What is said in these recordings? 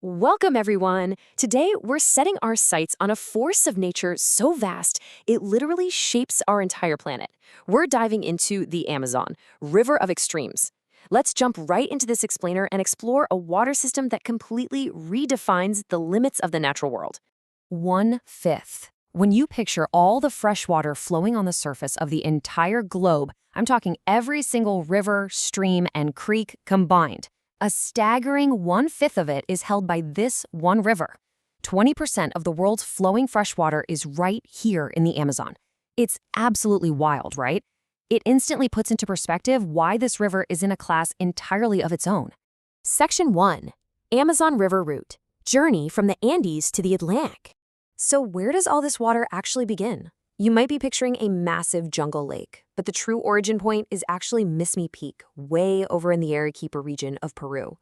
Welcome, everyone. Today, we're setting our sights on a force of nature so vast, it literally shapes our entire planet. We're diving into the Amazon, River of Extremes. Let's jump right into this explainer and explore a water system that completely redefines the limits of the natural world. 1/5. When you picture all the fresh water flowing on the surface of the entire globe, I'm talking every single river, stream, and creek combined. A staggering 1/5 of it is held by this one river. 20% of the world's flowing fresh water is right here in the Amazon. It's absolutely wild, right? It instantly puts into perspective why this river is in a class entirely of its own. Section 1. Amazon River Route. Journey from the Andes to the Atlantic. So where does all this water actually begin? You might be picturing a massive jungle lake, but the true origin point is actually Mismi Peak, way over in the Arequipa region of Peru.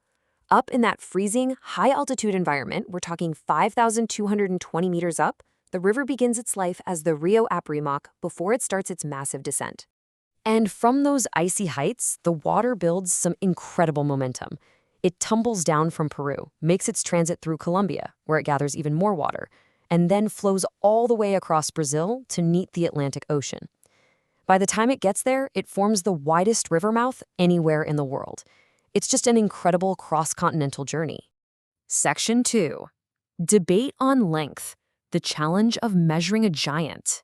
Up in that freezing, high-altitude environment, we're talking 5,220 meters up, the river begins its life as the Rio Apurimac before it starts its massive descent. And from those icy heights, the water builds some incredible momentum. It tumbles down from Peru, makes its transit through Colombia, where it gathers even more water, and then flows all the way across Brazil to meet the Atlantic Ocean. By the time it gets there, it forms the widest river mouth anywhere in the world. It's just an incredible cross-continental journey. Section 2. Debate on length, the challenge of measuring a giant.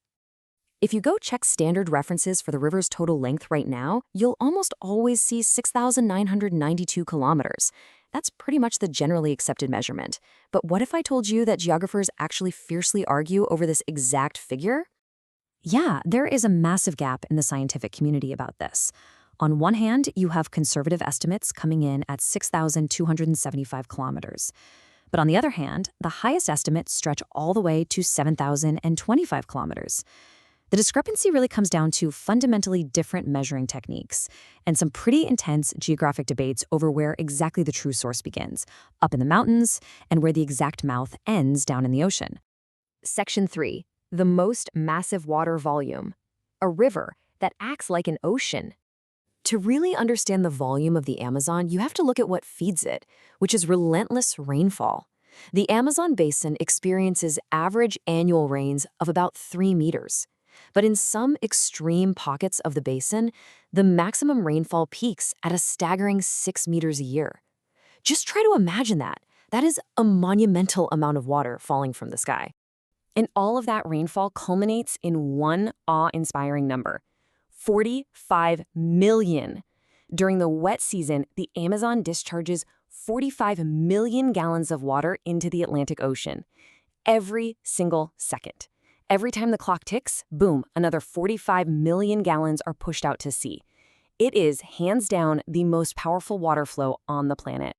If you go check standard references for the river's total length right now, you'll almost always see 6,992 kilometers. That's pretty much the generally accepted measurement. But what if I told you that geographers actually fiercely argue over this exact figure? Yeah, there is a massive gap in the scientific community about this. On one hand, you have conservative estimates coming in at 6,275 kilometers. But on the other hand, the highest estimates stretch all the way to 7,025 kilometers. The discrepancy really comes down to fundamentally different measuring techniques and some pretty intense geographic debates over where exactly the true source begins, up in the mountains, and where the exact mouth ends down in the ocean. Section 3. The most massive water volume. A river that acts like an ocean. To really understand the volume of the Amazon, you have to look at what feeds it, which is relentless rainfall. The Amazon basin experiences average annual rains of about 3 meters. But in some extreme pockets of the basin, the maximum rainfall peaks at a staggering 6 meters a year. Just try to imagine that. That is a monumental amount of water falling from the sky. And all of that rainfall culminates in one awe-inspiring number: 45 million. During the wet season, the Amazon discharges 45 million gallons of water into the Atlantic Ocean every single second. Every time the clock ticks, boom, another 45 million gallons are pushed out to sea. It is, hands down, the most powerful water flow on the planet.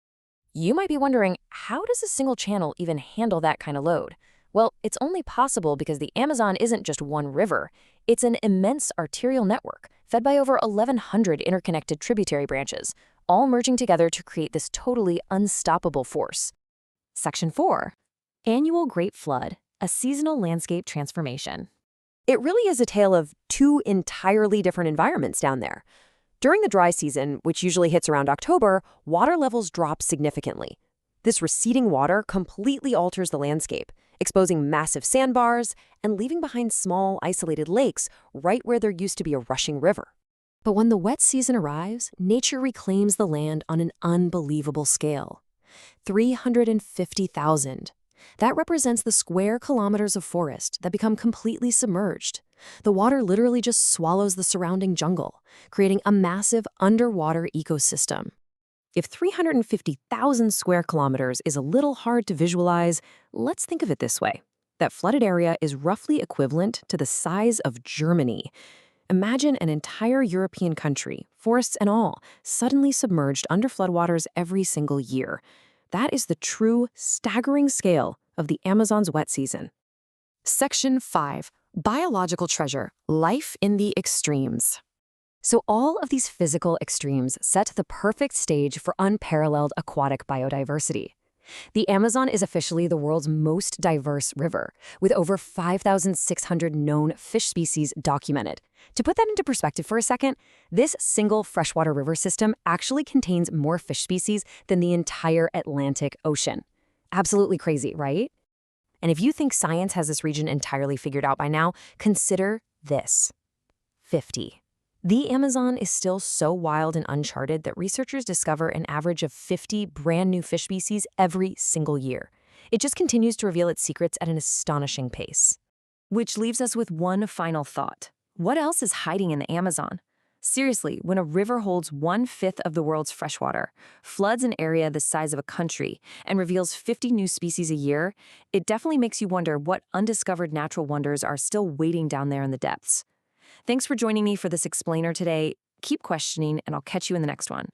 You might be wondering, how does a single channel even handle that kind of load? Well, it's only possible because the Amazon isn't just one river. It's an immense arterial network, fed by over 1,100 interconnected tributary branches, all merging together to create this totally unstoppable force. Section 4. Annual Great Flood. A seasonal landscape transformation. It really is a tale of two entirely different environments down there. During the dry season, which usually hits around October, water levels drop significantly. This receding water completely alters the landscape, exposing massive sandbars and leaving behind small, isolated lakes right where there used to be a rushing river. But when the wet season arrives, nature reclaims the land on an unbelievable scale. 350,000. That represents the square kilometers of forest that become completely submerged. The water literally just swallows the surrounding jungle, creating a massive underwater ecosystem. If 350,000 square kilometers is a little hard to visualize, let's think of it this way. That flooded area is roughly equivalent to the size of Germany. Imagine an entire European country, forests and all, suddenly submerged under floodwaters every single year. That is the true, staggering scale of the Amazon's wet season. Section 5. Biological treasure, life in the extremes. So all of these physical extremes set the perfect stage for unparalleled aquatic biodiversity. The Amazon is officially the world's most diverse river, with over 5,600 known fish species documented. To put that into perspective for a second, this single freshwater river system actually contains more fish species than the entire Atlantic Ocean. Absolutely crazy, right? And if you think science has this region entirely figured out by now, consider this. 50. The Amazon is still so wild and uncharted that researchers discover an average of 50 brand new fish species every single year. It just continues to reveal its secrets at an astonishing pace. Which leaves us with one final thought. What else is hiding in the Amazon? Seriously, when a river holds 1/5 of the world's freshwater, floods an area the size of a country, and reveals 50 new species a year, it definitely makes you wonder what undiscovered natural wonders are still waiting down there in the depths. Thanks for joining me for this explainer today. Keep questioning, and I'll catch you in the next one.